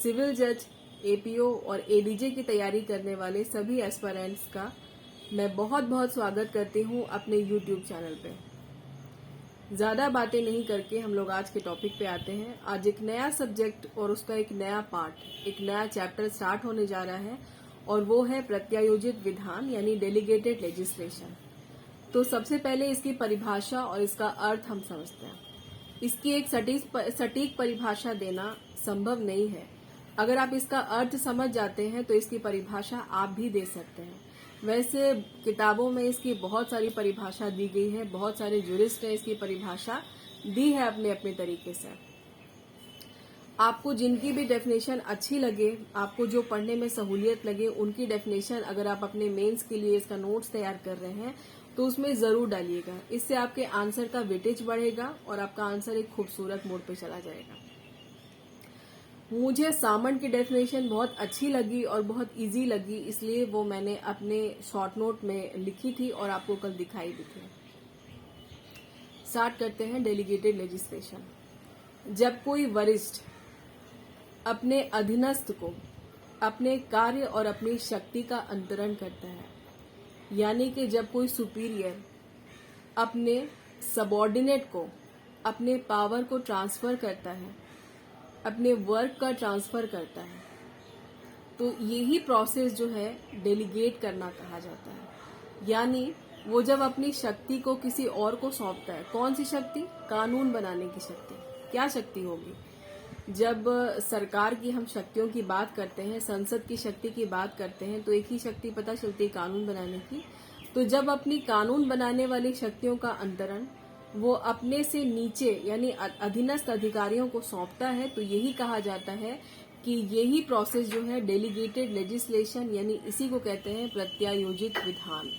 Civil जज, APO और ADJ की तैयारी करने वाले सभी एस्पायरेंट्स का मैं बहुत बहुत स्वागत करती हूँ अपने यूट्यूब चैनल पे। ज्यादा बातें नहीं करके हम लोग आज के टॉपिक पे आते हैं। आज एक नया सब्जेक्ट और उसका एक नया पार्ट, एक नया चैप्टर स्टार्ट होने जा रहा है और वो है प्रत्यायोजित विधान यानी डेलीगेटेड लेजिस्लेशन। तो सबसे पहले इसकी परिभाषा और इसका अर्थ हम समझते हैं। इसकी एक सटीक परिभाषा देना संभव नहीं है। अगर आप इसका अर्थ समझ जाते हैं तो इसकी परिभाषा आप भी दे सकते हैं। वैसे किताबों में इसकी बहुत सारी परिभाषा दी गई है, बहुत सारे जुरिस्ट ने इसकी परिभाषा दी है अपने अपने तरीके से। आपको जिनकी भी डेफिनेशन अच्छी लगे, आपको जो पढ़ने में सहूलियत लगे, उनकी डेफिनेशन अगर आप अपने मेंस के लिए इसका नोट्स तैयार कर रहे हैं तो उसमें जरूर डालिएगा। इससे आपके आंसर का वेटेज बढ़ेगा और आपका आंसर एक खूबसूरत मोड पे चला जाएगा। मुझे सामन की डेफिनेशन बहुत अच्छी लगी और बहुत इजी लगी, इसलिए वो मैंने अपने शॉर्ट नोट में लिखी थी और आपको कल दिखाई भी थी। स्टार्ट करते हैं डेलीगेटेड लेजिस्लेशन। जब कोई वरिष्ठ अपने अधीनस्थ को अपने कार्य और अपनी शक्ति का अंतरण करता है, यानी कि जब कोई सुपीरियर अपने सबॉर्डिनेट को अपने पावर को ट्रांसफर करता है, अपने वर्क का ट्रांसफर करता है, तो यही प्रोसेस जो है डेलीगेट करना कहा जाता है। यानी वो जब अपनी शक्ति को किसी और को सौंपता है। कौन सी शक्ति? कानून बनाने की शक्ति। क्या शक्ति होगी? जब सरकार की हम शक्तियों की बात करते हैं, संसद की शक्ति की बात करते हैं, तो एक ही शक्ति पता चलती है, कानून बनाने की। तो जब अपनी कानून बनाने वाली शक्तियों का अंतरण वो अपने से नीचे यानी अधीनस्थ अधिकारियों को सौंपता है, तो यही कहा जाता है कि यही प्रोसेस जो है डेलीगेटेड लेजिस्लेशन, यानी इसी को कहते हैं प्रत्यायोजित विधान।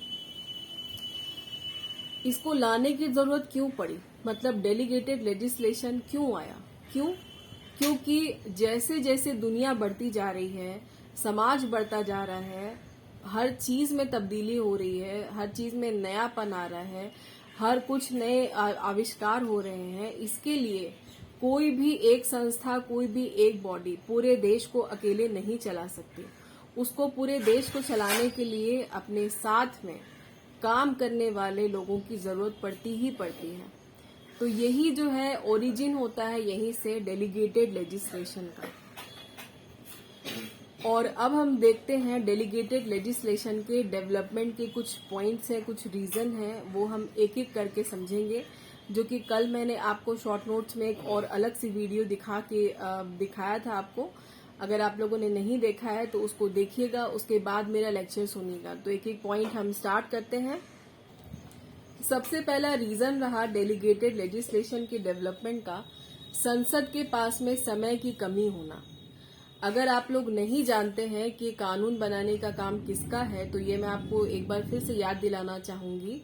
इसको लाने की जरूरत क्यों पड़ी? मतलब डेलीगेटेड लेजिस्लेशन क्यों आया? क्योंकि जैसे जैसे दुनिया बढ़ती जा रही है, समाज बढ़ता जा रहा है, हर चीज में तब्दीली हो रही है, हर चीज में नयापन आ रहा है, हर कुछ नए आविष्कार हो रहे हैं। इसके लिए कोई भी एक संस्था, कोई भी एक बॉडी पूरे देश को अकेले नहीं चला सकती। उसको पूरे देश को चलाने के लिए अपने साथ में काम करने वाले लोगों की जरूरत पड़ती ही पड़ती है। तो यही जो है ओरिजिन होता है यहीं से डेलीगेटेड लेजिस्लेशन का। और अब हम देखते हैं डेलीगेटेड लेजिस्लेशन के डेवलपमेंट के कुछ पॉइंट्स हैं, कुछ रीजन हैं, वो हम एक एक करके समझेंगे, जो कि कल मैंने आपको शॉर्ट नोट्स में एक और अलग सी वीडियो दिखाया था आपको। अगर आप लोगों ने नहीं देखा है तो उसको देखिएगा, उसके बाद मेरा लेक्चर सुनिएगा। तो एक एक पॉइंट हम स्टार्ट करते हैं। सबसे पहला रीजन रहा डेलीगेटेड लेजिस्लेशन के डेवलपमेंट का, संसद के पास में समय की कमी होना। अगर आप लोग नहीं जानते हैं कि कानून बनाने का काम किसका है, तो ये मैं आपको एक बार फिर से याद दिलाना चाहूंगी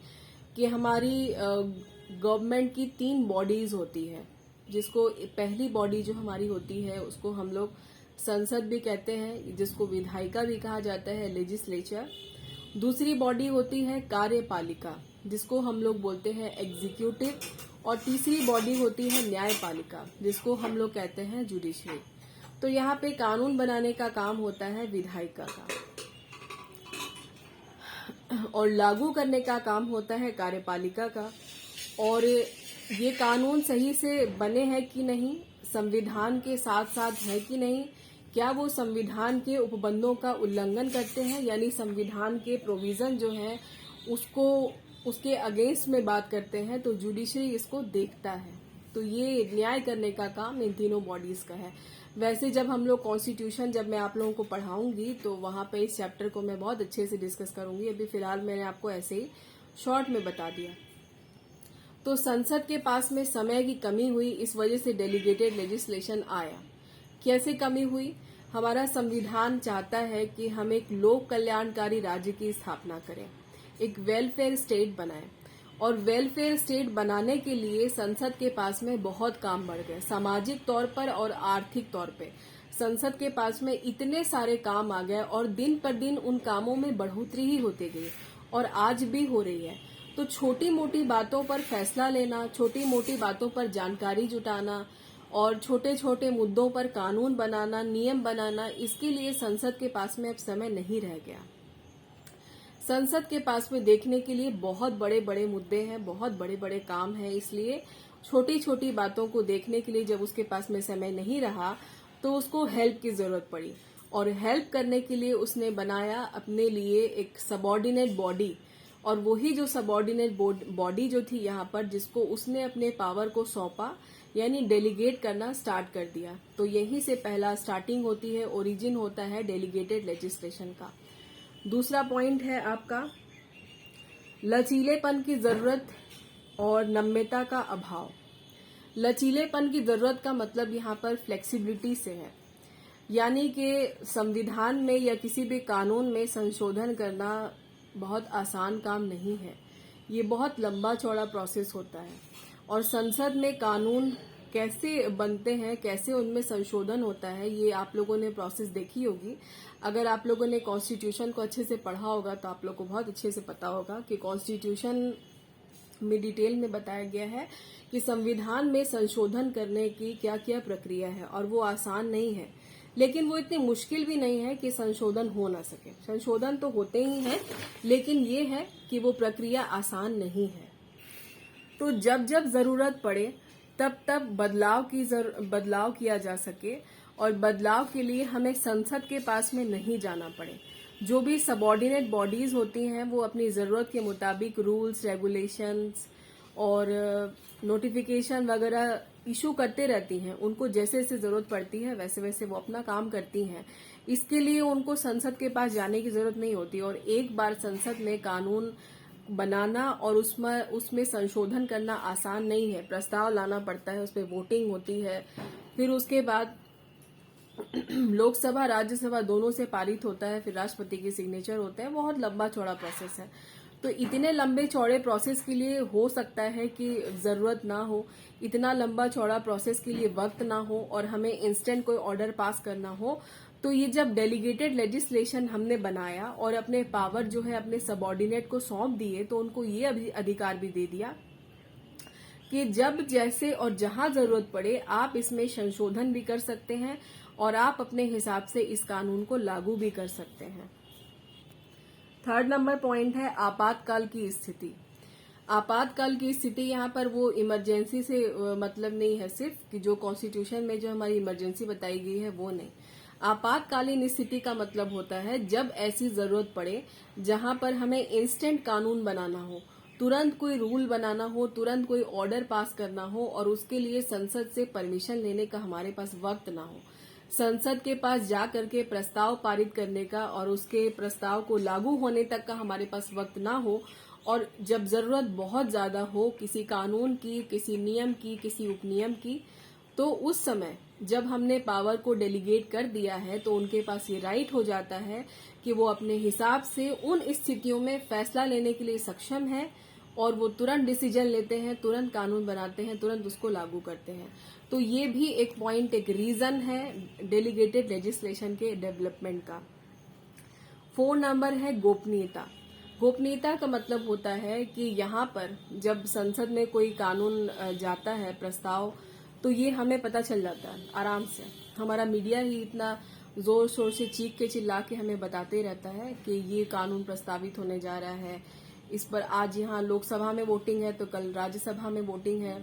कि हमारी गवर्नमेंट की 3 बॉडीज होती है, जिसको पहली बॉडी जो हमारी होती है उसको हम लोग संसद भी कहते हैं, जिसको विधायिका भी कहा जाता है, लेजिस्लेचर। दूसरी बॉडी होती है कार्यपालिका, जिसको हम लोग बोलते हैं एग्जीक्यूटिव। और तीसरी बॉडी होती है न्यायपालिका, जिसको हम लोग कहते हैं जुडिशरी। तो यहाँ पे कानून बनाने का काम होता है विधायिका का और लागू करने का काम होता है कार्यपालिका का। और ये कानून सही से बने हैं कि नहीं, संविधान के साथ साथ है कि नहीं, क्या वो संविधान के उपबंधों का उल्लंघन करते हैं, यानी संविधान के प्रोविजन जो है उसके अगेंस्ट में बात करते हैं, तो जुडिशरी इसको देखता है। तो ये न्याय करने का काम इन तीनों बॉडीज का है। वैसे जब हम लोग कॉन्स्टिट्यूशन, जब मैं आप लोगों को पढ़ाऊंगी तो वहां पे इस चैप्टर को मैं बहुत अच्छे से डिस्कस करूंगी। अभी फिलहाल मैंने आपको ऐसे ही शॉर्ट में बता दिया। तो संसद के पास में समय की कमी हुई, इस वजह से डेलीगेटेड लेजिस्लेशन आया। कैसे कमी हुई? हमारा संविधान चाहता है कि हम एक लोक कल्याणकारी राज्य की स्थापना करें, एक वेलफेयर स्टेट बनाएं। और वेलफेयर स्टेट बनाने के लिए संसद के पास में बहुत काम बढ़ गए, सामाजिक तौर पर और आर्थिक तौर पे। संसद के पास में इतने सारे काम आ गए और दिन पर दिन उन कामों में बढ़ोतरी ही होती गई और आज भी हो रही है। तो छोटी मोटी बातों पर फैसला लेना, छोटी मोटी बातों पर जानकारी जुटाना और छोटे छोटे मुद्दों पर कानून बनाना, नियम बनाना, इसके लिए संसद के पास में अब समय नहीं रह गया। संसद के पास में देखने के लिए बहुत बड़े बड़े मुद्दे हैं, बहुत बड़े बड़े काम हैं, इसलिए छोटी छोटी बातों को देखने के लिए जब उसके पास में समय नहीं रहा तो उसको हेल्प की जरूरत पड़ी, और हेल्प करने के लिए उसने बनाया अपने लिए एक सबॉर्डिनेट बॉडी। और वही जो सबॉर्डिनेट बॉडी जो थी यहाँ पर, जिसको उसने अपने पावर को सौंपा, यानी डेलीगेट करना स्टार्ट कर दिया। तो यहीं से पहला स्टार्टिंग होती है, ओरिजिन होता है डेलीगेटेड लेजिस्लेशन का। दूसरा पॉइंट है आपका लचीलेपन की जरूरत और नम्यता का अभाव। लचीलेपन की जरूरत का मतलब यहाँ पर फ्लेक्सिबिलिटी से है, यानी कि संविधान में या किसी भी कानून में संशोधन करना बहुत आसान काम नहीं है। ये बहुत लंबा चौड़ा प्रोसेस होता है, और संसद में कानून कैसे बनते हैं, कैसे उनमें संशोधन होता है, ये आप लोगों ने प्रोसेस देखी होगी। अगर आप लोगों ने कॉन्स्टिट्यूशन को अच्छे से पढ़ा होगा तो आप लोग को बहुत अच्छे से पता होगा कि कॉन्स्टिट्यूशन में डिटेल में बताया गया है कि संविधान में संशोधन करने की क्या क्या प्रक्रिया है, और वो आसान नहीं है, लेकिन वो इतनी मुश्किल भी नहीं है कि संशोधन हो ना सके। संशोधन तो होते ही हैं, लेकिन ये है कि वो प्रक्रिया आसान नहीं है। तो जब जब जरूरत पड़े तब तब बदलाव किया जा सके, और बदलाव के लिए हमें संसद के पास में नहीं जाना पड़े। जो भी सबॉर्डिनेट बॉडीज होती हैं वो अपनी जरूरत के मुताबिक रूल्स, रेगुलेशंस और नोटिफिकेशन वगैरह इशू करते रहती हैं। उनको जैसे जैसे जरूरत पड़ती है वैसे वैसे वो अपना काम करती हैं। इसके लिए उनको संसद के पास जाने की जरूरत नहीं होती, और एक बार संसद में कानून बनाना और उसमें संशोधन करना आसान नहीं है। प्रस्ताव लाना पड़ता है, उसमें वोटिंग होती है, फिर उसके बाद लोकसभा राज्यसभा दोनों से पारित होता है, फिर राष्ट्रपति के सिग्नेचर होते हैं। बहुत लंबा चौड़ा प्रोसेस है। तो इतने लंबे चौड़े प्रोसेस के लिए हो सकता है कि जरूरत ना हो, इतना लंबा चौड़ा प्रोसेस के लिए वक्त ना हो, और हमें इंस्टेंट कोई ऑर्डर पास करना हो। तो ये जब डेलीगेटेड लेजिस्लेशन हमने बनाया और अपने पावर जो है अपने सबॉर्डिनेट को सौंप दिए, तो उनको ये अधिकार भी दे दिया कि जब जैसे और जहां जरूरत पड़े आप इसमें संशोधन भी कर सकते हैं, और आप अपने हिसाब से इस कानून को लागू भी कर सकते हैं। थर्ड नंबर पॉइंट है आपातकाल की स्थिति। आपातकाल की स्थिति यहाँ पर वो इमरजेंसी से मतलब नहीं है सिर्फ कि जो कॉन्स्टिट्यूशन में जो हमारी इमरजेंसी बताई गई है वो नहीं। आपातकालीन स्थिति का मतलब होता है जब ऐसी जरूरत पड़े जहां पर हमें इंस्टेंट कानून बनाना हो, तुरंत कोई रूल बनाना हो, तुरंत कोई ऑर्डर पास करना हो, और उसके लिए संसद से परमिशन लेने का हमारे पास वक्त ना हो। संसद के पास जा करके प्रस्ताव पारित करने का और उसके प्रस्ताव को लागू होने तक का हमारे पास वक्त ना हो, और जब जरूरत बहुत ज्यादा हो किसी कानून की, किसी नियम की, किसी उपनियम की, तो उस समय जब हमने पावर को डेलीगेट कर दिया है तो उनके पास ये राइट हो जाता है कि वो अपने हिसाब से उन स्थितियों में फैसला लेने के लिए सक्षम है, और वो तुरंत डिसीजन लेते हैं, तुरंत कानून बनाते हैं, तुरंत उसको लागू करते हैं। तो ये भी एक पॉइंट, एक रीजन है डेलीगेटेड लेजिस्लेशन के डेवलपमेंट का। 4 नंबर है गोपनीयता। गोपनीयता का मतलब होता है कि यहाँ पर जब संसद में कोई कानून जाता है, प्रस्ताव, तो ये हमें पता चल जाता है आराम से। हमारा मीडिया ही इतना जोर शोर से चीख के चिल्ला के हमें बताते रहता है कि ये कानून प्रस्तावित होने जा रहा है, इस पर आज यहाँ लोकसभा में वोटिंग है तो कल राज्यसभा में वोटिंग है।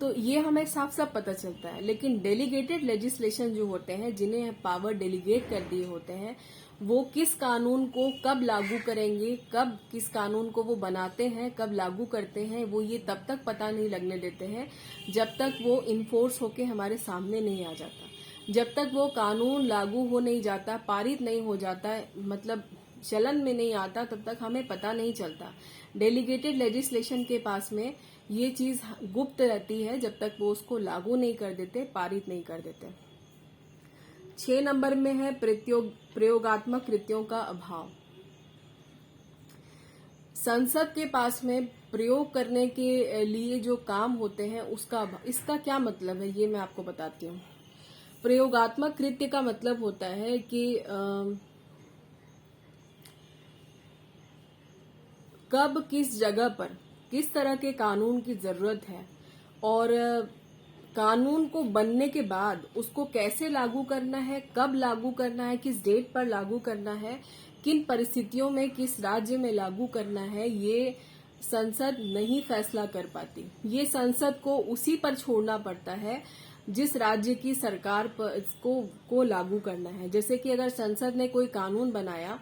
तो ये हमें साफ साफ पता चलता है। लेकिन डेलीगेटेड लेजिस्लेशन जो होते हैं, जिन्हें पावर डेलीगेट कर दिए होते हैं, वो किस कानून को कब लागू करेंगे, कब किस कानून को वो बनाते हैं, कब लागू करते हैं, वो ये तब तक पता नहीं लगने देते हैं जब तक वो इन्फोर्स होके हमारे सामने नहीं आ जाता। जब तक वो कानून लागू हो नहीं जाता, पारित नहीं हो जाता, मतलब चलन में नहीं आता, तब तक हमें पता नहीं चलता। डेलीगेटेड लेजिस्लेशन के पास में ये चीज गुप्त रहती है जब तक वो उसको लागू नहीं कर देते, पारित नहीं कर देते। 6 नंबर में है प्रयोगात्मक कृत्यों का अभाव। संसद के पास में प्रयोग करने के लिए जो काम होते हैं उसका, इसका क्या मतलब है ये मैं आपको बताती हूँ। प्रयोगात्मक कृत्य का मतलब होता है कि कब किस जगह पर किस तरह के कानून की जरूरत है, और कानून को बनने के बाद उसको कैसे लागू करना है, कब लागू करना है, किस डेट पर लागू करना है, किन परिस्थितियों में किस राज्य में लागू करना है, ये संसद नहीं फैसला कर पाती। ये संसद को उसी पर छोड़ना पड़ता है जिस राज्य की सरकार पर को लागू करना है। जैसे कि अगर संसद ने कोई कानून बनाया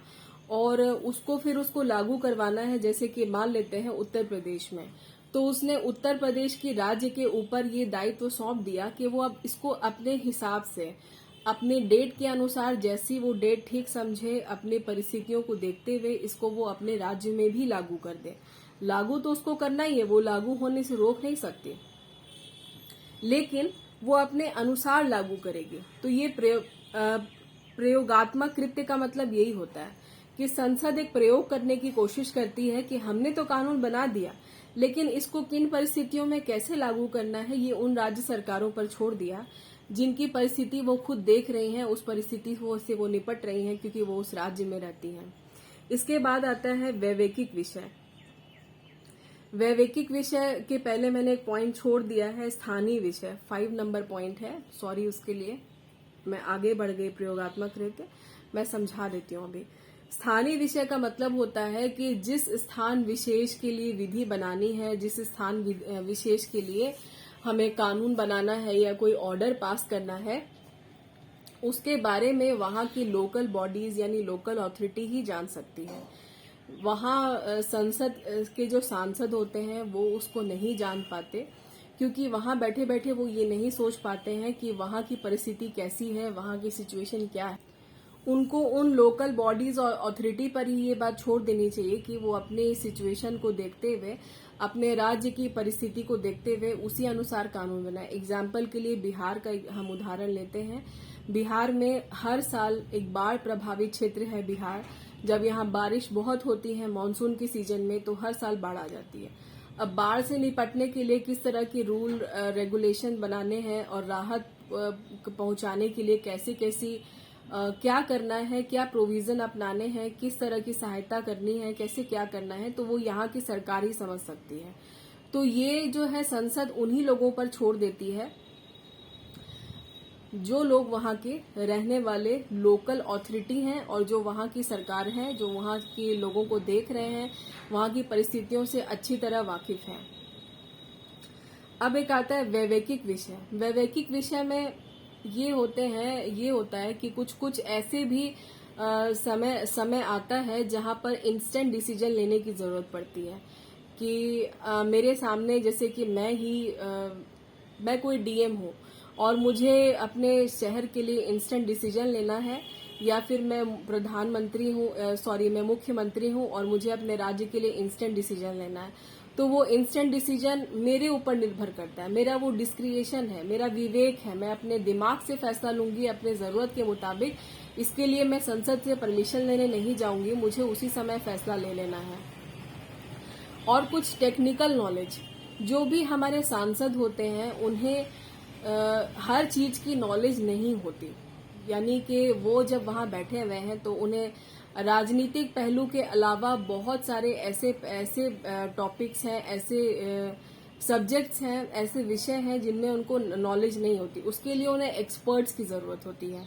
और उसको लागू करवाना है, जैसे कि मान लेते हैं उत्तर प्रदेश में, तो उसने उत्तर प्रदेश की राज्य के ऊपर ये दायित्व सौंप दिया कि वो अब इसको अपने हिसाब से, अपने डेट के अनुसार, जैसी वो डेट ठीक समझे, अपने परिस्थितियों को देखते हुए इसको वो अपने राज्य में भी लागू कर दे। लागू तो उसको करना ही है, वो लागू होने से रोक नहीं सकती, लेकिन वो अपने अनुसार लागू करेगी। तो ये प्रयोगात्मक कृत्य का मतलब यही होता है कि संसद एक प्रयोग करने की कोशिश करती है कि हमने तो कानून बना दिया, लेकिन इसको किन परिस्थितियों में कैसे लागू करना है ये उन राज्य सरकारों पर छोड़ दिया जिनकी परिस्थिति वो खुद देख रही हैं, उस परिस्थिति से वो निपट रही हैं क्योंकि वो उस राज्य में रहती हैं। इसके बाद आता है वैवेकिक विषय। वैवेकिक विषय के पहले मैंने एक पॉइंट छोड़ दिया है, स्थानीय विषय 5 नंबर पॉइंट है, सॉरी उसके लिए मैं आगे बढ़ गई। प्रयोगात्मक कृत्य मैं समझा देती हूँ अभी। स्थानीय विषय का मतलब होता है कि जिस स्थान विशेष के लिए विधि बनानी है, जिस स्थान विशेष के लिए हमें कानून बनाना है या कोई ऑर्डर पास करना है, उसके बारे में वहां की लोकल बॉडीज यानी लोकल अथॉरिटी ही जान सकती है। वहां संसद के जो सांसद होते हैं वो उसको नहीं जान पाते, क्योंकि वहां बैठे बैठे वो ये नहीं सोच पाते हैं कि वहां की परिस्थिति कैसी है, वहां की सिचुएशन क्या है। उनको उन लोकल बॉडीज और अथॉरिटी पर ही ये बात छोड़ देनी चाहिए कि वो अपने सिचुएशन को देखते हुए, अपने राज्य की परिस्थिति को देखते हुए उसी अनुसार कानून बनाए। एग्जाम्पल के लिए बिहार का हम उदाहरण लेते हैं। बिहार में हर साल एक बाढ़ प्रभावित क्षेत्र है बिहार। जब यहाँ बारिश बहुत होती है मानसून के सीजन में, तो हर साल बाढ़ आ जाती है। अब बाढ़ से निपटने के लिए किस तरह की रूल रेगुलेशन बनाने हैं और राहत पहुंचाने के लिए कैसी कैसी क्या करना है, क्या प्रोविजन अपनाने हैं, किस तरह की सहायता करनी है, कैसे क्या करना है, तो वो यहाँ की सरकार ही समझ सकती है। तो ये जो है संसद उन्हीं लोगों पर छोड़ देती है जो लोग वहाँ के रहने वाले लोकल अथॉरिटी हैं और जो वहाँ की सरकार है, जो वहाँ के लोगों को देख रहे हैं, वहाँ की परिस्थितियों से अच्छी तरह वाकिफ हैं। अब एक आता है वैवेकिक विषय। वैवेकिक विषय में ये होता है कि कुछ कुछ ऐसे भी समय आता है जहाँ पर इंस्टेंट डिसीजन लेने की जरूरत पड़ती है कि मेरे सामने, जैसे कि मैं कोई डीएम हूँ और मुझे अपने शहर के लिए इंस्टेंट डिसीजन लेना है, या फिर मैं प्रधानमंत्री हूँ, मैं मुख्यमंत्री हूँ और मुझे अपने राज्य के लिए इंस्टेंट डिसीजन लेना है, तो वो इंस्टेंट डिसीजन मेरे ऊपर निर्भर करता है। मेरा वो डिस्क्रिएशन है, मेरा विवेक है, मैं अपने दिमाग से फैसला लूंगी अपने जरूरत के मुताबिक। इसके लिए मैं संसद से परमिशन लेने नहीं जाऊंगी, मुझे उसी समय फैसला ले लेना है। और कुछ टेक्निकल नॉलेज, जो भी हमारे सांसद होते हैं उन्हें हर चीज की नॉलेज नहीं होती, यानी कि वो जब वहां बैठे हुए हैं तो उन्हें राजनीतिक पहलू के अलावा बहुत सारे ऐसे टॉपिक्स हैं, ऐसे सब्जेक्ट्स हैं, ऐसे विषय हैं जिनमें उनको नॉलेज नहीं होती। उसके लिए उन्हें एक्सपर्ट्स की जरूरत होती है।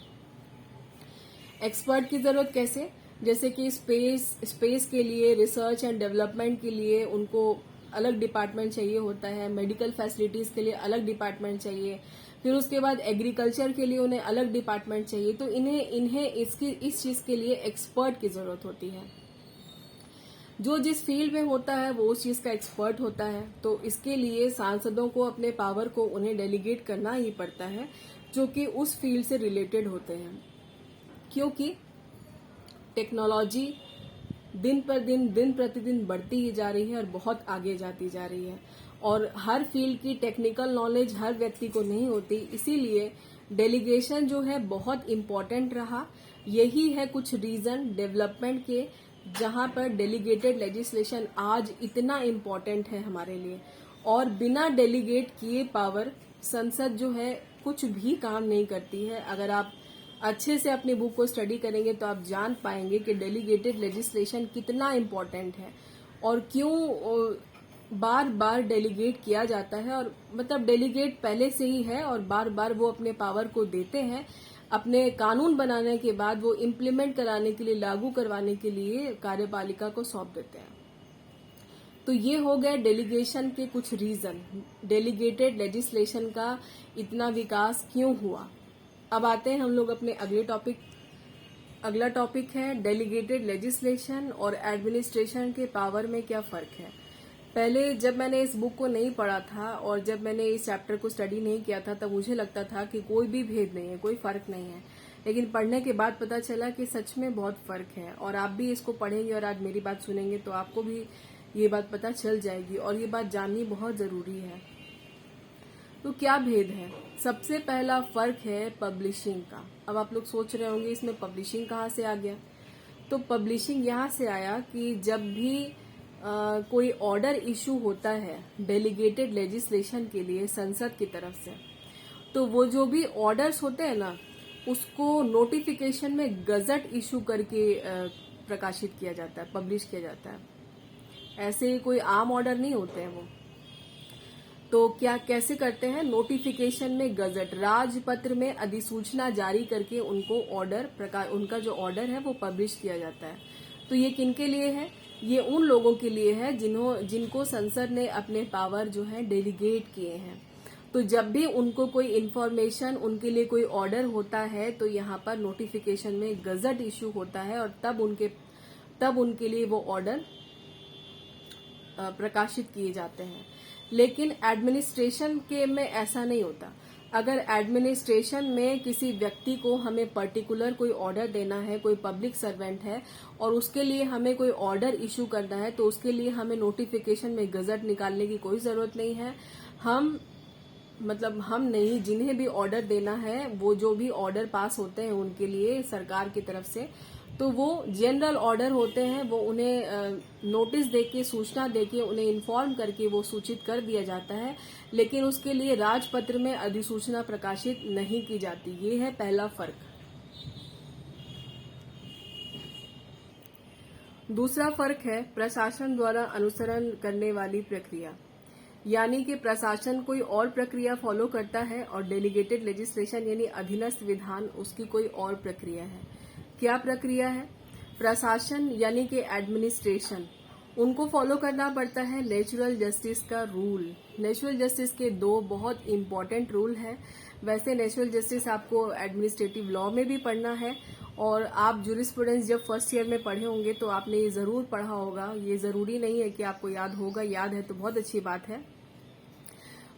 एक्सपर्ट की जरूरत कैसे? जैसे कि स्पेस के लिए, रिसर्च एंड डेवलपमेंट के लिए उनको अलग डिपार्टमेंट चाहिए होता है, मेडिकल फैसिलिटीज के लिए अलग डिपार्टमेंट चाहिए, फिर उसके बाद एग्रीकल्चर के लिए उन्हें अलग डिपार्टमेंट चाहिए। तो इन्हें इस चीज के लिए एक्सपर्ट की जरूरत होती है। जो जिस फील्ड में होता है वो उस चीज का एक्सपर्ट होता है। तो इसके लिए सांसदों को अपने पावर को उन्हें डेलीगेट करना ही पड़ता है जो कि उस फील्ड से रिलेटेड होते हैं, क्योंकि टेक्नोलॉजी दिन प्रतिदिन बढ़ती ही जा रही है और बहुत आगे जाती जा रही है, और हर फील्ड की टेक्निकल नॉलेज हर व्यक्ति को नहीं होती। इसीलिए डेलीगेशन जो है बहुत इम्पोर्टेंट रहा। यही है कुछ रीजन डेवलपमेंट के जहां पर डेलीगेटेड लेजिस्लेशन आज इतना इम्पोर्टेंट है हमारे लिए। और बिना डेलीगेट किए पावर संसद जो है कुछ भी काम नहीं करती है। अगर आप अच्छे से अपनी बुक को स्टडी करेंगे तो आप जान पाएंगे कि डेलीगेटेड लेजिस्लेशन कितना इम्पोर्टेंट है और क्यों बार बार डेलीगेट किया जाता है, और मतलब डेलीगेट पहले से ही है और बार बार वो अपने पावर को देते हैं। अपने कानून बनाने के बाद वो इम्प्लीमेंट कराने के लिए, लागू करवाने के लिए कार्यपालिका को सौंप देते हैं। तो ये हो गए डेलीगेशन के कुछ रीजन, डेलीगेटेड लेजिस्लेशन का इतना विकास क्यों हुआ। अब आते हैं हम लोग अपने अगले टॉपिक। अगला टॉपिक है डेलीगेटेड लेजिस्लेशन और एडमिनिस्ट्रेशन के पावर में क्या फर्क है। पहले जब मैंने इस बुक को नहीं पढ़ा था और जब मैंने इस चैप्टर को स्टडी नहीं किया था, तब मुझे लगता था कि कोई भी भेद नहीं है, कोई फर्क नहीं है। लेकिन पढ़ने के बाद पता चला कि सच में बहुत फर्क है, और आप भी इसको पढ़ेंगे और आज मेरी बात सुनेंगे तो आपको भी ये बात पता चल जाएगी, और ये बात जाननी बहुत जरूरी है। तो क्या भेद है? सबसे पहला फर्क है पब्लिशिंग का। अब आप लोग सोच रहे होंगे इसमें पब्लिशिंग कहाँ से आ गया। तो पब्लिशिंग यहाँ से आया कि जब भी कोई ऑर्डर इशू होता है डेलीगेटेड लेजिस्लेशन के लिए संसद की तरफ से, तो वो जो भी ऑर्डर्स होते हैं ना, उसको नोटिफिकेशन में गजट इशू करके प्रकाशित किया जाता है, पब्लिश किया जाता है। ऐसे कोई आम ऑर्डर नहीं होते हैं वो। तो क्या कैसे करते हैं? नोटिफिकेशन में गजट, राजपत्र में अधिसूचना जारी करके उनको उनका जो ऑर्डर है वो पब्लिश किया जाता है। तो ये किनके लिए है? ये उन लोगों के लिए है जिनको संसद ने अपने पावर जो है डेलीगेट किए हैं। तो जब भी उनको कोई इन्फॉर्मेशन, उनके लिए कोई ऑर्डर होता है, तो यहाँ पर नोटिफिकेशन में गजट इशू होता है, और तब उनके लिए वो ऑर्डर प्रकाशित किए जाते हैं। लेकिन एडमिनिस्ट्रेशन के में ऐसा नहीं होता। अगर एडमिनिस्ट्रेशन में किसी व्यक्ति को हमें पर्टिकुलर कोई ऑर्डर देना है, कोई पब्लिक सर्वेंट है और उसके लिए हमें कोई ऑर्डर इशू करना है, तो उसके लिए हमें नोटिफिकेशन में गजट निकालने की कोई जरूरत नहीं है। हम नहीं, जिन्हें भी ऑर्डर देना है, वो जो भी ऑर्डर पास होते हैं उनके लिए सरकार की तरफ से, तो वो जनरल ऑर्डर होते हैं, वो उन्हें नोटिस देके, सूचना देके, उन्हें इन्फॉर्म करके वो सूचित कर दिया जाता है। लेकिन उसके लिए राजपत्र में अधिसूचना प्रकाशित नहीं की जाती। ये है पहला फर्क। दूसरा फर्क है प्रशासन द्वारा अनुसरण करने वाली प्रक्रिया। यानी कि प्रशासन कोई और प्रक्रिया फॉलो करता है और डेलीगेटेड लेजिस्लेशन यानी अधीनस्थ विधान उसकी कोई और प्रक्रिया है। क्या प्रक्रिया है? प्रशासन यानी कि एडमिनिस्ट्रेशन, उनको फॉलो करना पड़ता है नेचुरल जस्टिस का रूल। नेचुरल जस्टिस के दो बहुत इंपॉर्टेंट रूल हैं। वैसे नेचुरल जस्टिस आपको एडमिनिस्ट्रेटिव लॉ में भी पढ़ना है, और आप जूरिस्प्रूडेंस जब फर्स्ट ईयर में पढ़े होंगे तो आपने ये जरूर पढ़ा होगा। ये जरूरी नहीं है कि आपको याद होगा, याद है तो बहुत अच्छी बात है।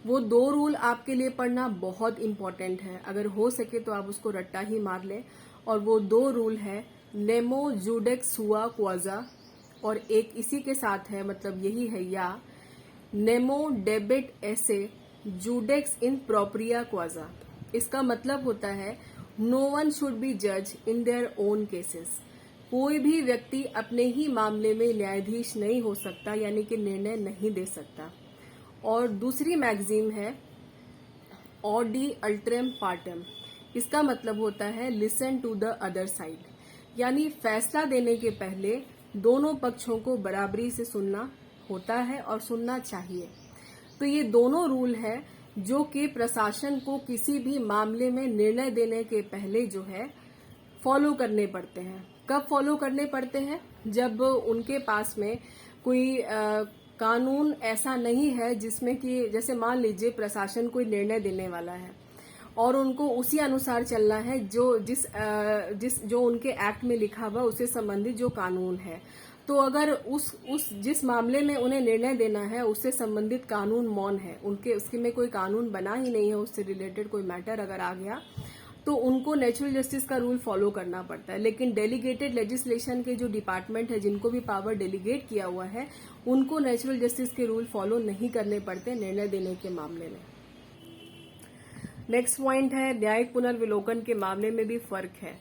वो दो रूल आपके लिए पढ़ना बहुत इंपॉर्टेंट है। अगर हो सके तो आप उसको रट्टा ही मार लें। और वो दो रूल है नेमो जूडेक्स सुआ क्वाजा, और एक इसी के साथ है, मतलब यही है, या नेमो डेबिट एसे जूडेक्स इन प्रोप्रिया क्वाजा। इसका मतलब होता है नो वन शुड बी जज इन देयर ओन केसेस। कोई भी व्यक्ति अपने ही मामले में न्यायाधीश नहीं हो सकता, यानी कि निर्णय नहीं दे सकता। और दूसरी मैगजीन है ऑडी अल्ट्रेम पार्टम। इसका मतलब होता है listen to the other side, यानी फैसला देने के पहले दोनों पक्षों को बराबरी से सुनना होता है और सुनना चाहिए। तो ये दोनों रूल है जो कि प्रशासन को किसी भी मामले में निर्णय देने के पहले जो है फॉलो करने पड़ते हैं। कब फॉलो करने पड़ते हैं? जब उनके पास में कोई कानून ऐसा नहीं है जिसमें कि, जैसे मान लीजिए प्रशासन कोई निर्णय देने वाला है और उनको उसी अनुसार चलना है जो उनके एक्ट में लिखा हुआ उससे संबंधित जो कानून है। तो अगर जिस मामले में उन्हें निर्णय देना है उससे संबंधित कानून मौन है, उसके में कोई कानून बना ही नहीं है, उससे रिलेटेड कोई मैटर अगर आ गया तो उनको नेचुरल जस्टिस का रूल फॉलो करना पड़ता है। लेकिन डेलीगेटेड लेजिस्लेशन के जो डिपार्टमेंट है, जिनको भी पावर डेलीगेट किया हुआ है, उनको नेचुरल जस्टिस के रूल फॉलो नहीं करने पड़ते निर्णय देने के मामले में। नेक्स्ट पॉइंट है न्यायिक पुनर्विलोकन के मामले में भी फर्क है।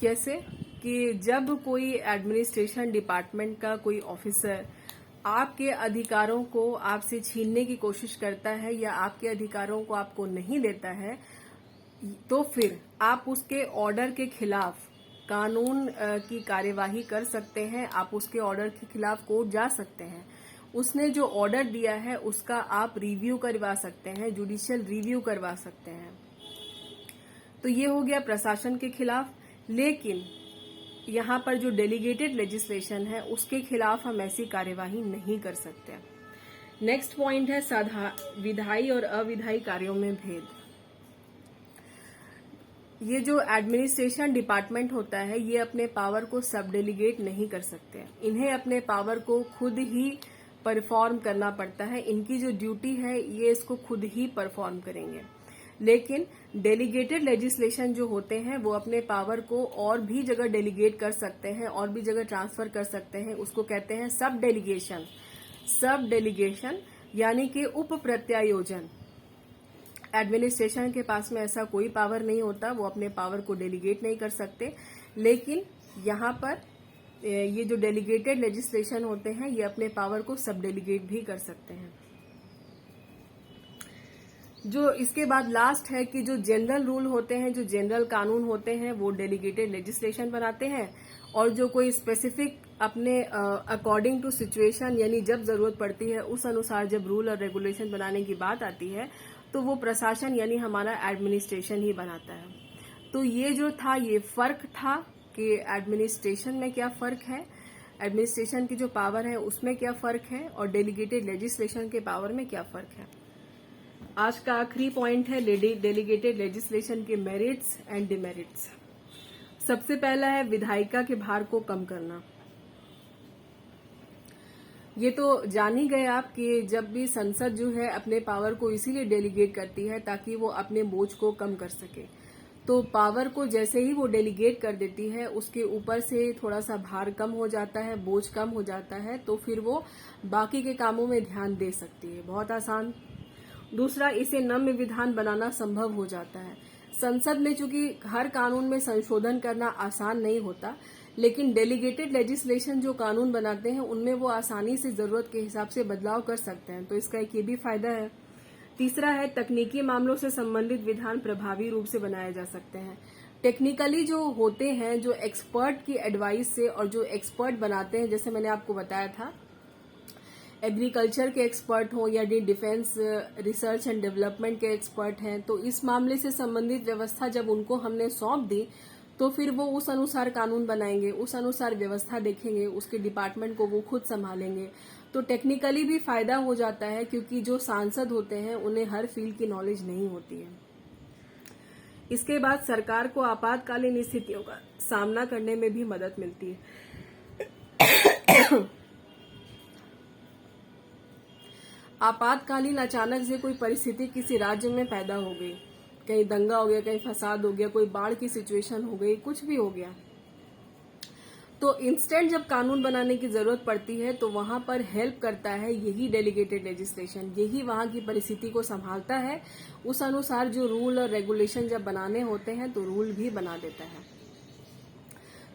कैसे? कि जब कोई एडमिनिस्ट्रेशन डिपार्टमेंट का कोई ऑफिसर आपके अधिकारों को आपसे छीनने की कोशिश करता है या आपके अधिकारों को आपको नहीं देता है, तो फिर आप उसके ऑर्डर के खिलाफ कानून की कार्यवाही कर सकते हैं। आप उसके ऑर्डर के खिलाफ कोर्ट जा सकते हैं। उसने जो ऑर्डर दिया है उसका आप रिव्यू करवा सकते हैं, जुडिशियल रिव्यू करवा सकते हैं। तो ये हो गया प्रशासन के खिलाफ। लेकिन यहाँ पर जो डेलीगेटेड लेजिस्लेशन है उसके खिलाफ हम ऐसी कार्यवाही नहीं कर सकते। नेक्स्ट पॉइंट है विधायी और अविधायी कार्यों में भेद। ये जो एडमिनिस्ट्रेशन डिपार्टमेंट होता है ये अपने पावर को सब डेलीगेट नहीं कर सकते। इन्हें अपने पावर को खुद ही परफॉर्म करना पड़ता है। इनकी जो ड्यूटी है ये इसको खुद ही परफॉर्म करेंगे। लेकिन डेलीगेटेड लेजिस्लेशन जो होते हैं वो अपने पावर को और भी जगह डेलीगेट कर सकते हैं, और भी जगह ट्रांसफर कर सकते हैं। उसको कहते हैं सब डेलीगेशन। सब डेलीगेशन यानी कि उप प्रत्यायोजन। एडमिनिस्ट्रेशन के पास में ऐसा कोई पावर नहीं होता, वो अपने पावर को डेलीगेट नहीं कर सकते। लेकिन यहाँ पर ये जो डेलीगेटेड लेजिस्लेशन होते हैं ये अपने पावर को सब डेलीगेट भी कर सकते हैं। जो इसके बाद लास्ट है कि जो जनरल रूल होते हैं, जो जनरल कानून होते हैं वो डेलीगेटेड लेजिस्लेशन बनाते हैं, और जो कोई स्पेसिफिक अपने अकॉर्डिंग टू सिचुएशन यानी जब जरूरत पड़ती है उस अनुसार जब रूल और रेगुलेशन बनाने की बात आती है तो वो प्रशासन यानी हमारा एडमिनिस्ट्रेशन ही बनाता है। तो ये जो था ये फर्क था कि एडमिनिस्ट्रेशन में क्या फर्क है, एडमिनिस्ट्रेशन की जो पावर है उसमें क्या फर्क है, और डेलीगेटेड लेजिस्लेशन के पावर में क्या फर्क है। आज का आखिरी पॉइंट है डेलीगेटेड लेजिस्लेशन के मेरिट्स एंड डिमेरिट्स। सबसे पहला है विधायिका के भार को कम करना। ये तो जान ही गए आप कि जब भी संसद जो है अपने पावर को इसीलिए डेलीगेट करती है ताकि वो अपने बोझ को कम कर सके। तो पावर को जैसे ही वो डेलीगेट कर देती है उसके ऊपर से थोड़ा सा भार कम हो जाता है, बोझ कम हो जाता है, तो फिर वो बाकी के कामों में ध्यान दे सकती है। बहुत आसान। दूसरा, इसे नम्य विधान बनाना संभव हो जाता है। संसद में चूंकि हर कानून में संशोधन करना आसान नहीं होता, लेकिन डेलीगेटेड लेजिस्लेशन जो कानून बनाते हैं उनमें वो आसानी से जरूरत के हिसाब से बदलाव कर सकते हैं। तो इसका एक ये भी फायदा है। तीसरा है तकनीकी मामलों से संबंधित विधान प्रभावी रूप से बनाए जा सकते हैं। टेक्निकली जो होते हैं, जो एक्सपर्ट की एडवाइस से और जो एक्सपर्ट बनाते हैं, जैसे मैंने आपको बताया था एग्रीकल्चर के एक्सपर्ट हो या डिफेंस रिसर्च एंड डेवलपमेंट के एक्सपर्ट हैं, तो इस मामले से संबंधित व्यवस्था जब उनको हमने सौंप दी तो फिर वो उस अनुसार कानून बनाएंगे, उस अनुसार व्यवस्था देखेंगे, उसके डिपार्टमेंट को वो खुद संभालेंगे। तो टेक्निकली भी फायदा हो जाता है क्योंकि जो सांसद होते हैं उन्हें हर फील्ड की नॉलेज नहीं होती है। इसके बाद सरकार को आपातकालीन स्थितियों का सामना करने में भी मदद मिलती है। आपातकालीन अचानक से कोई परिस्थिति किसी राज्य में पैदा हो गई, कहीं दंगा हो गया, कहीं फसाद हो गया, कोई बाढ़ की सिचुएशन हो गई, कुछ भी हो गया, तो इंस्टेंट जब कानून बनाने की जरूरत पड़ती है तो वहां पर हेल्प करता है यही डेलीगेटेड लेजिस्लेशन। यही वहां की परिस्थिति को संभालता है। उस अनुसार जो रूल और रेगुलेशन जब बनाने होते हैं तो रूल भी बना देता है।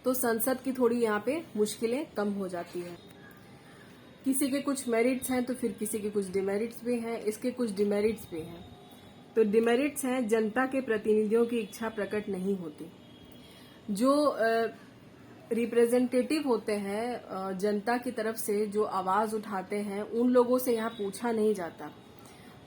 तो संसद की थोड़ी यहाँ पे मुश्किलें कम हो जाती है। किसी के कुछ मेरिट्स हैं तो फिर किसी के कुछ डिमेरिट्स भी हैं। इसके कुछ डिमेरिट्स भी हैं। तो डिमेरिट्स हैं, जनता के प्रतिनिधियों की इच्छा प्रकट नहीं होती। जो रिप्रेजेंटेटिव होते हैं जनता की तरफ से, जो आवाज उठाते हैं, उन लोगों से यहाँ पूछा नहीं जाता,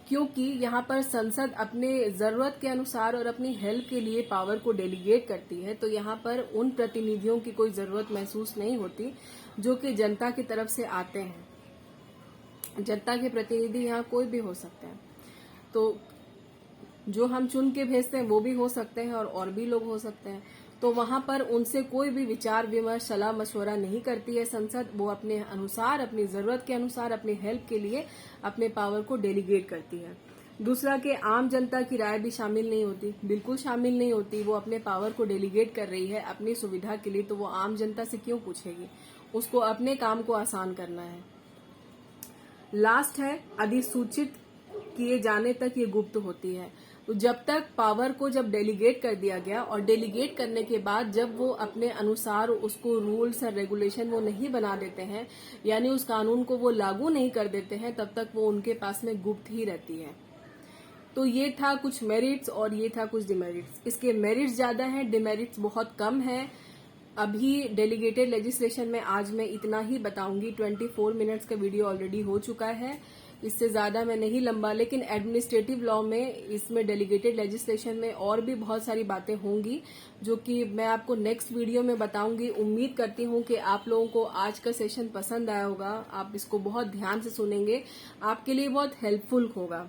क्योंकि यहाँ पर संसद अपने जरूरत के अनुसार और अपनी हेल्प के लिए पावर को डेलीगेट करती है। तो यहाँ पर उन प्रतिनिधियों की कोई जरूरत महसूस नहीं होती जो कि जनता की तरफ से आते हैं। जनता के प्रतिनिधि यहाँ कोई भी हो सकते हैं। तो जो हम चुन के भेजते हैं वो भी हो सकते हैं और भी लोग हो सकते हैं। तो वहां पर उनसे कोई भी विचार विमर्श, सलाह मशवरा नहीं करती है संसद। वो अपने अनुसार, अपनी जरूरत के अनुसार, अपनी हेल्प के लिए अपने पावर को डेलीगेट करती है। दूसरा कि आम जनता की राय भी शामिल नहीं होती, बिल्कुल शामिल नहीं होती। वो अपने पावर को डेलीगेट कर रही है अपनी सुविधा के लिए, तो वो आम जनता से क्यों पूछेगी? उसको अपने काम को आसान करना है। लास्ट है अधिसूचित किए जाने तक ये गुप्त होती है। तो जब तक पावर को जब डेलीगेट कर दिया गया और डेलीगेट करने के बाद जब वो अपने अनुसार उसको रूल्स और रेगुलेशन वो नहीं बना देते हैं, यानी उस कानून को वो लागू नहीं कर देते हैं, तब तक वो उनके पास में गुप्त ही रहती है। तो ये था कुछ मेरिट्स और ये था कुछ डिमेरिट्स। इसके मेरिट्स ज्यादा हैं, डिमेरिट्स बहुत कम है। अभी डेलीगेटेड लेजिस्लेशन में आज मैं इतना ही बताऊंगी। 24 मिनट्स का वीडियो ऑलरेडी हो चुका है, इससे ज्यादा मैं नहीं लंबा। लेकिन एडमिनिस्ट्रेटिव लॉ में, इसमें डेलीगेटेड लेजिस्लेशन में और भी बहुत सारी बातें होंगी जो कि मैं आपको नेक्स्ट वीडियो में बताऊंगी। उम्मीद करती हूँ कि आप लोगों को आज का सेशन पसंद आया होगा, आप इसको बहुत ध्यान से सुनेंगे, आपके लिए बहुत हेल्पफुल होगा,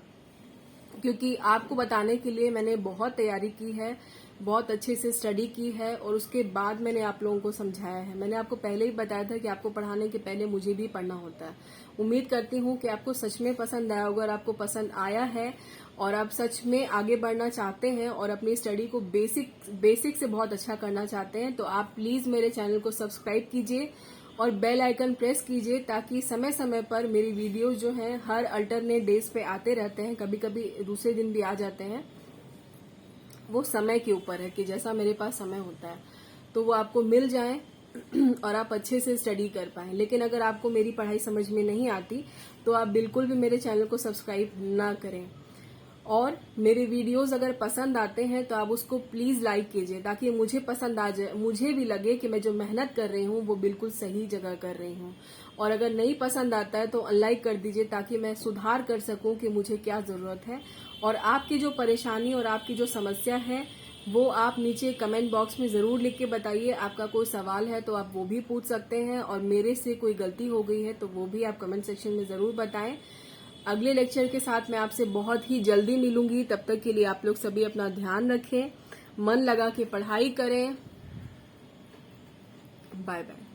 क्योंकि आपको बताने के लिए मैंने बहुत तैयारी की है, बहुत अच्छे से स्टडी की है और उसके बाद मैंने आप लोगों को समझाया है। मैंने आपको पहले ही बताया था कि आपको पढ़ाने के पहले मुझे भी पढ़ना होता है। उम्मीद करती हूँ कि आपको सच में पसंद आया होगा। अगर आपको पसंद आया है और आप सच में आगे बढ़ना चाहते हैं और अपनी स्टडी को बेसिक से बहुत अच्छा करना चाहते हैं, तो आप प्लीज मेरे चैनल को सब्सक्राइब कीजिए और बेल आइकन प्रेस कीजिए, ताकि समय समय पर मेरी वीडियोज जो हैं हर अल्टरनेट डेज पे आते रहते हैं। कभी कभी दूसरे दिन भी आ जाते हैं, वो समय के ऊपर है कि जैसा मेरे पास समय होता है तो वो आपको मिल जाए और आप अच्छे से स्टडी कर पाएं। लेकिन अगर आपको मेरी पढ़ाई समझ में नहीं आती तो आप बिल्कुल भी मेरे चैनल को सब्सक्राइब ना करें। और मेरे वीडियोस अगर पसंद आते हैं तो आप उसको प्लीज लाइक कीजिए, ताकि मुझे पसंद आ जाए, मुझे भी लगे कि मैं जो मेहनत कर रही हूँ वो बिल्कुल सही जगह कर रही हूँ। और अगर नहीं पसंद आता है तो अनलाइक कर दीजिए, ताकि मैं सुधार कर सकूं कि मुझे क्या जरूरत है। और आपकी जो परेशानी और आपकी जो समस्या है वो आप नीचे कमेंट बॉक्स में जरूर लिख के बताइए। आपका कोई सवाल है तो आप वो भी पूछ सकते हैं, और मेरे से कोई गलती हो गई है तो वो भी आप कमेंट सेक्शन में जरूर बताएं। अगले लेक्चर के साथ मैं आपसे बहुत ही जल्दी मिलूंगी। तब तक के लिए आप लोग सभी अपना ध्यान रखें, मन लगा के पढ़ाई करें। Bye bye.